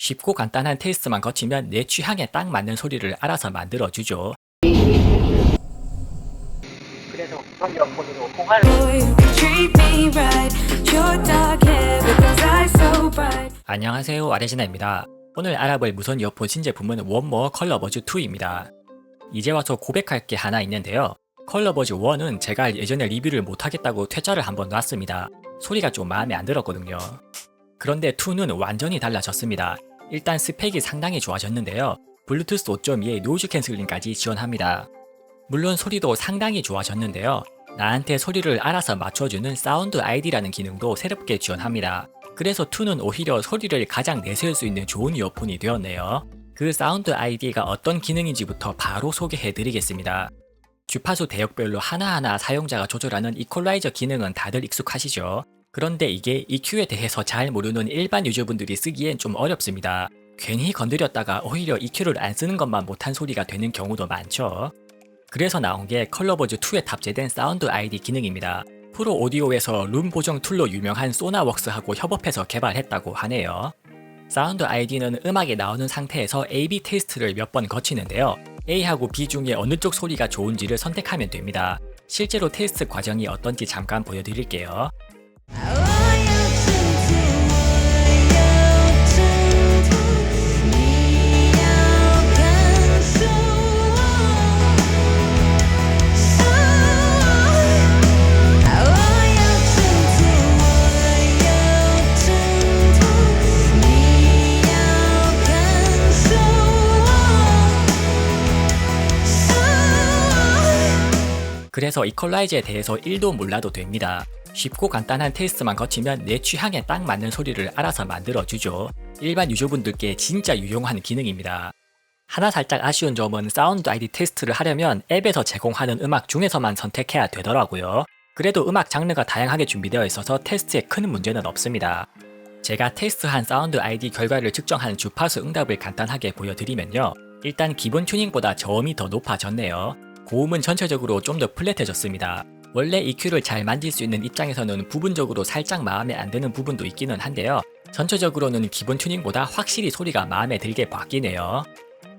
쉽고 간단한 테스트만 거치면 내 취향에 딱 맞는 소리를 알아서 만들어주죠. 그래서 그런 이어폰으로 통화를 안녕하세요, 아레시나입니다. 오늘 알아볼 무선 이어폰 신제품은 원모어 컬러버즈 2입니다. 이제 와서 고백할 게 하나 있는데요. 컬러버즈 1은 제가 예전에 리뷰를 못하겠다고 퇴짜를 한번 놨습니다. 소리가 좀 마음에 안 들었거든요. 그런데 2는 완전히 달라졌습니다. 일단 스펙이 상당히 좋아졌는데요. 블루투스 5.2에 노이즈 캔슬링까지 지원합니다. 물론 소리도 상당히 좋아졌는데요. 나한테 소리를 알아서 맞춰주는 사운드 아이디라는 기능도 새롭게 지원합니다. 그래서 2는 오히려 소리를 가장 내세울 수 있는 좋은 이어폰이 되었네요. 그 사운드 아이디가 어떤 기능인지부터 바로 소개해드리겠습니다. 주파수 대역별로 하나하나 사용자가 조절하는 이퀄라이저 기능은 다들 익숙하시죠? 그런데 이게 EQ에 대해서 잘 모르는 일반 유저분들이 쓰기엔 좀 어렵습니다. 괜히 건드렸다가 오히려 EQ를 안 쓰는 것만 못한 소리가 되는 경우도 많죠. 그래서 나온 게 컬러버즈2에 탑재된 사운드 아이디 기능입니다. 프로 오디오에서 룸 보정 툴로 유명한 소나웍스하고 협업해서 개발했다고 하네요. 사운드 아이디는 음악이 나오는 상태에서 A/B 테스트를 몇 번 거치는데요. A하고 B 중에 어느 쪽 소리가 좋은지를 선택하면 됩니다. 실제로 테스트 과정이 어떤지 잠깐 보여드릴게요. 그래서 이퀄라이저에 대해서 1도 몰라도 됩니다. 쉽고 간단한 테스트만 거치면 내 취향에 딱 맞는 소리를 알아서 만들어주죠. 일반 유저분들께 진짜 유용한 기능입니다. 하나 살짝 아쉬운 점은 사운드 아이디 테스트를 하려면 앱에서 제공하는 음악 중에서만 선택해야 되더라고요. 그래도 음악 장르가 다양하게 준비되어 있어서 테스트에 큰 문제는 없습니다. 제가 테스트한 사운드 아이디 결과를 측정한 주파수 응답을 간단하게 보여드리면요. 일단 기본 튜닝보다 저음이 더 높아졌네요. 고음은 전체적으로 좀 더 플랫해졌습니다. 원래 EQ를 잘 만질 수 있는 입장에서는 부분적으로 살짝 마음에 안 드는 부분도 있기는 한데요. 전체적으로는 기본 튜닝보다 확실히 소리가 마음에 들게 바뀌네요.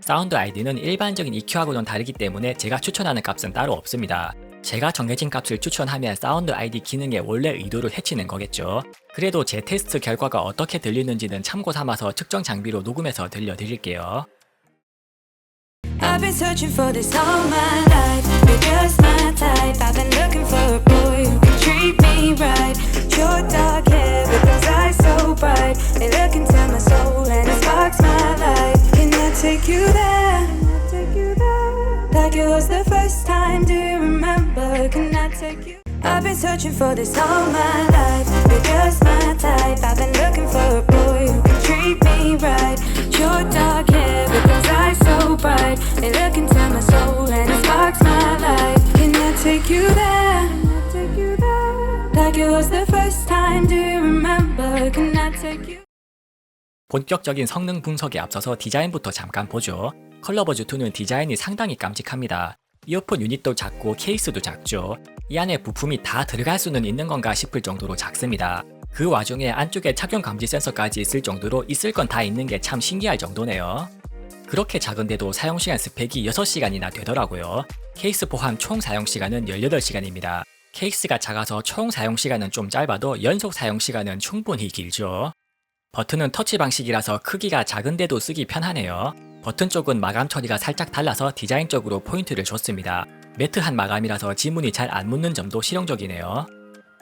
사운드 아이디는 일반적인 EQ하고는 다르기 때문에 제가 추천하는 값은 따로 없습니다. 제가 정해진 값을 추천하면 사운드 아이디 기능의 원래 의도를 해치는 거겠죠. 그래도 제 테스트 결과가 어떻게 들리는지는 참고 삼아서 측정 장비로 녹음해서 들려드릴게요. I've been searching for this all my life. You're just my type. I've been looking for a boy who can treat me right. Your dark hair with those eyes so bright. They look into my soul and it sparks my life. Can I take you there? Like it was the first time. Do you remember? Can I take you? I've been searching for this all my life. You're just my type. I've been looking for a boy who can treat me right. Your dark hair with those eyes so bright. They look into my soul and it sparks my life. Can I take you there? Like it was the first time. Do you remember? Can I take you? 본격적인 성능 분석에 앞서서 디자인부터 잠깐 보죠. 컬러버즈2는 디자인이 상당히 깜찍합니다. 이어폰 유닛도 작고 케이스도 작죠. 이 안에 부품이 다 들어갈 수는 있는 건가 싶을 정도로 작습니다. 그 와중에 안쪽에 착용 감지 센서까지 있을 정도로 있을 건 다 있는 게 참 신기할 정도네요. 그렇게 작은데도 사용시간 스펙이 6시간이나 되더라고요. 케이스 포함 총 사용시간은 18시간입니다. 케이스가 작아서 총 사용시간은 좀 짧아도 연속 사용시간은 충분히 길죠. 버튼은 터치 방식이라서 크기가 작은데도 쓰기 편하네요. 버튼 쪽은 마감 처리가 살짝 달라서 디자인적으로 포인트를 줬습니다. 매트한 마감이라서 지문이 잘 안 묻는 점도 실용적이네요.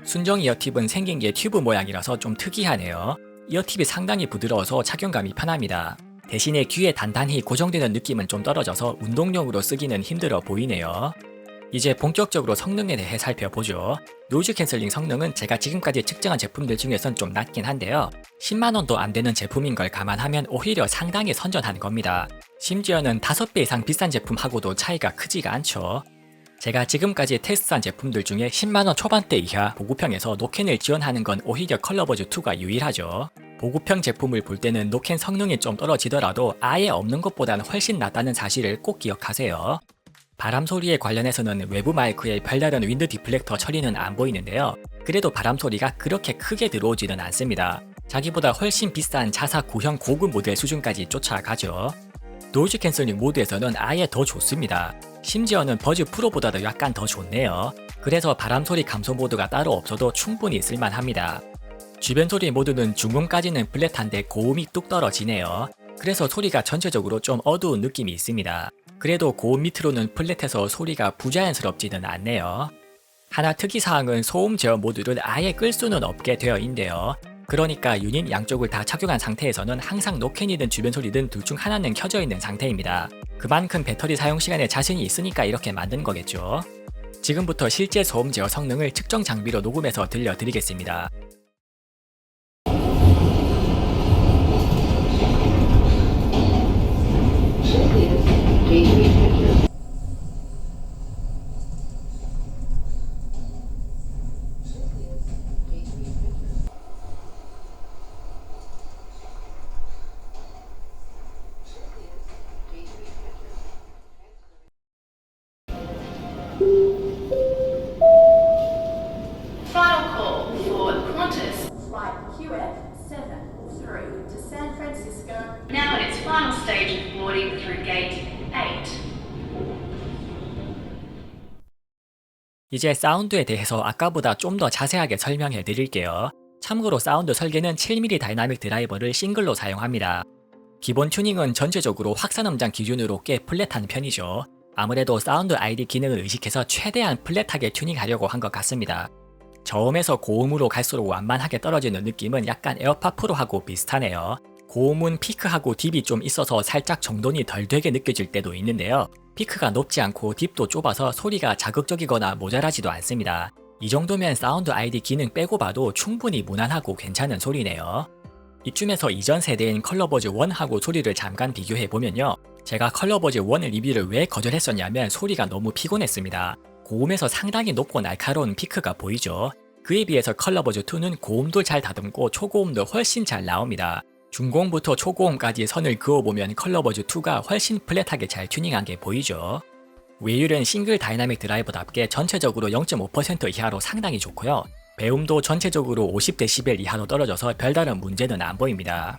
순정 이어팁은 생긴 게 튜브 모양이라서 좀 특이하네요. 이어팁이 상당히 부드러워서 착용감이 편합니다. 대신에 귀에 단단히 고정되는 느낌은 좀 떨어져서 운동용으로 쓰기는 힘들어 보이네요. 이제 본격적으로 성능에 대해 살펴보죠. 노이즈 캔슬링 성능은 제가 지금까지 측정한 제품들 중에선 좀 낮긴 한데요. 10만원도 안 되는 제품인 걸 감안하면 오히려 상당히 선전한 겁니다. 심지어는 5배 이상 비싼 제품하고도 차이가 크지가 않죠. 제가 지금까지 테스트한 제품들 중에 10만원 초반대 이하 보급형에서 노캔을 지원하는 건 오히려 컬러버즈2가 유일하죠. 보급형 제품을 볼 때는 노캔 성능이 좀 떨어지더라도 아예 없는 것보단 훨씬 낫다는 사실을 꼭 기억하세요. 바람 소리에 관련해서는 외부 마이크에 별다른 윈드 디플렉터 처리는 안 보이는데요. 그래도 바람 소리가 그렇게 크게 들어오지는 않습니다. 자기보다 훨씬 비싼 자사 구형 고급 모델 수준까지 쫓아가죠. 노이즈 캔슬링 모드에서는 아예 더 좋습니다. 심지어는 버즈 프로보다도 약간 더 좋네요. 그래서 바람소리 감소 모드가 따로 없어도 충분히 쓸만합니다. 주변 소리 모드는 중음까지는 플랫한데 고음이 뚝 떨어지네요. 그래서 소리가 전체적으로 좀 어두운 느낌이 있습니다. 그래도 고음 밑으로는 플랫해서 소리가 부자연스럽지는 않네요. 하나 특이사항은 소음 제어 모드를 아예 끌 수는 없게 되어 있는데요. 그러니까 유닛 양쪽을 다 착용한 상태에서는 항상 노캔이든 주변 소리든 둘 중 하나는 켜져 있는 상태입니다. 그만큼 배터리 사용 시간에 자신이 있으니까 이렇게 만든 거겠죠. 지금부터 실제 소음 제어 성능을 측정 장비로 녹음해서 들려드리겠습니다. Final call for Qantas flight QF73 to San Francisco. Now in its final stage of boarding through gate 8. 이제 사운드에 대해서 아까보다 좀 더 자세하게 설명해 드릴게요. 참고로 사운드 설계는 7mm 다이나믹 드라이버를 싱글로 사용합니다. 기본 튜닝은 전체적으로 확산 음장 기준으로 꽤 플랫한 편이죠. 아무래도 사운드 ID 기능을 의식해서 최대한 플랫하게 튜닝하려고 한 것 같습니다. 저음에서 고음으로 갈수록 완만하게 떨어지는 느낌은 약간 에어팟 프로하고 비슷하네요. 고음은 피크하고 딥이 좀 있어서 살짝 정돈이 덜 되게 느껴질 때도 있는데요. 피크가 높지 않고 딥도 좁아서 소리가 자극적이거나 모자라지도 않습니다. 이 정도면 사운드 ID 기능 빼고 봐도 충분히 무난하고 괜찮은 소리네요. 이쯤에서 이전 세대인 컬러버즈 1하고 소리를 잠깐 비교해보면요. 제가 컬러버즈 1 리뷰를 왜 거절했었냐면 소리가 너무 피곤했습니다. 고음에서 상당히 높고 날카로운 피크가 보이죠. 그에 비해서 컬러버즈 2는 고음도 잘 다듬고 초고음도 훨씬 잘 나옵니다. 중고음부터 초고음까지 선을 그어보면 컬러버즈 2가 훨씬 플랫하게 잘 튜닝한 게 보이죠. 외율은 싱글 다이나믹 드라이버답게 전체적으로 0.5% 이하로 상당히 좋고요. 배음도 전체적으로 50dB 이하로 떨어져서 별다른 문제는 안 보입니다.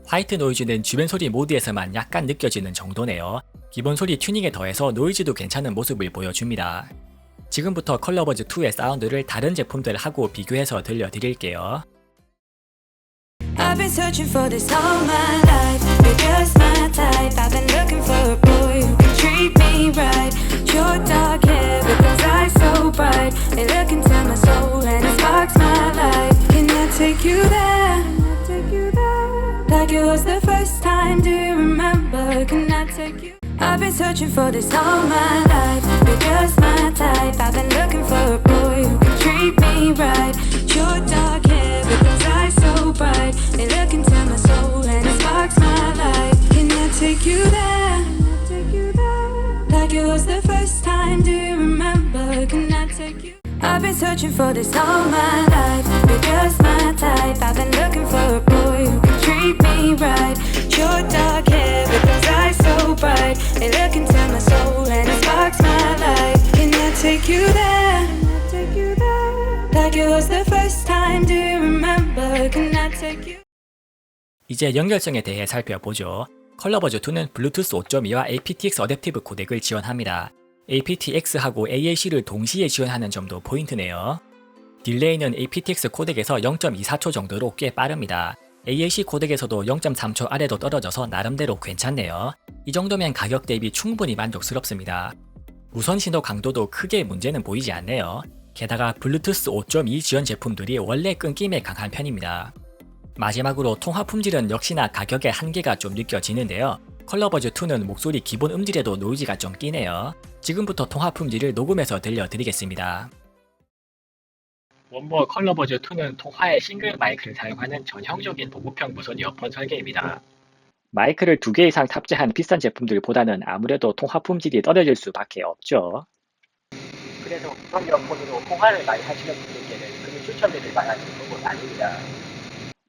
화이트 노이즈는 주변 소리 모드에서만 약간 느껴지는 정도네요. 기본 소리 튜닝에 더해서 노이즈도 괜찮은 모습을 보여줍니다. 지금부터 컬러버즈 2의 사운드를 다른 제품들하고 비교해서 들려드릴게요. I've been searching for this all my life. You're just my type. I've been looking for a boy who can treat me right. Your dark hair with those eyes so bright. They look into my soul and it sparks my life. Can I take you there? Like it was the first time. Do you remember? Can I take you? I've been searching for this all my life. You're just my type. I've been looking for a boy who can treat me right. Your dark hair with those eyes so bright. They look into my soul and it sparks my life. Can I take you there? Like it was the first time. Do you remember? Can I take you? I've been searching for this all my life. You're just my type. I've been looking for a boy who can treat me right. Your dark hair with those eyes so bright. They look into my soul and it sparks my life. Can I take you there? Like it was the first time. Do you remember? Can I take you? 이제 연결성에 대해 살펴보죠. 컬러버즈 2는 블루투스 5.2와 aptX 어댑티브 코덱을 지원합니다. aptX하고 AAC를 동시에 지원하는 점도 포인트네요. 딜레이는 aptX 코덱에서 0.24초 정도로 꽤 빠릅니다. AAC 코덱에서도 0.3초 아래도 떨어져서 나름대로 괜찮네요. 이 정도면 가격 대비 충분히 만족스럽습니다. 무선 신호 강도도 크게 문제는 보이지 않네요. 게다가 블루투스 5.2 지원 제품들이 원래 끊김에 강한 편입니다. 마지막으로 통화 품질은 역시나 가격의 한계가 좀 느껴지는데요. 컬러버즈 2는 목소리 기본 음질에도 노이즈가 좀 끼네요. 지금부터 통화 품질을 녹음해서 들려드리겠습니다. 원모 컬러버즈 2는 통화에 싱글 마이크를 사용하는 전형적인 보급형 무선 이어폰 설계입니다. 마이크를 2개 이상 탑재한 비싼 제품들보다는 아무래도 통화 품질이 떨어질 수밖에 없죠. 그래서 그런 이어폰으로 통화를 많이 하시는 분들께는 그런 추천드릴 만한 제품은 아닙니다.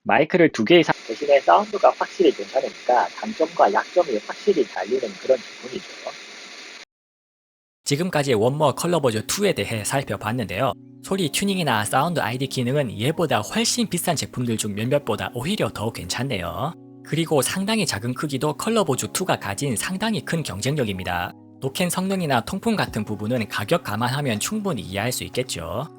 마이크를 2개 이상 대신에 사운드가 확실히 괜찮으니까 장점과 약점이 확실히 달리는 그런 제품이죠. 지금까지 원모 컬러버즈 2에 대해 살펴봤는데요. 소리 튜닝이나 사운드 아이디 기능은 얘보다 훨씬 비싼 제품들 중 몇몇보다 오히려 더 괜찮네요. 그리고 상당히 작은 크기도 컬러버즈 2가 가진 상당히 큰 경쟁력입니다. 노캔 성능이나 통풍 같은 부분은 가격 감안하면 충분히 이해할 수 있겠죠.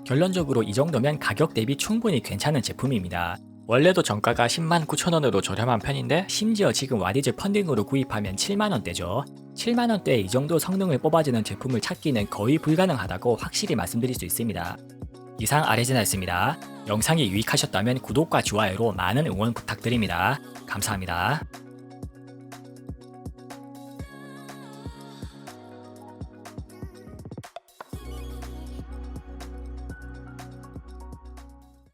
결론적으로 이 정도면 가격 대비 충분히 괜찮은 제품입니다. 원래도 정가가 109,000원으로 저렴한 편인데 심지어 지금 와디즈 펀딩으로 구입하면 7만원대죠. 7만원대에 이 정도 성능을 뽑아주는 제품을 찾기는 거의 불가능하다고 확실히 말씀드릴 수 있습니다. 이상 아레즈나였습니다. 영상이 유익하셨다면 구독과 좋아요로 많은 응원 부탁드립니다. 감사합니다.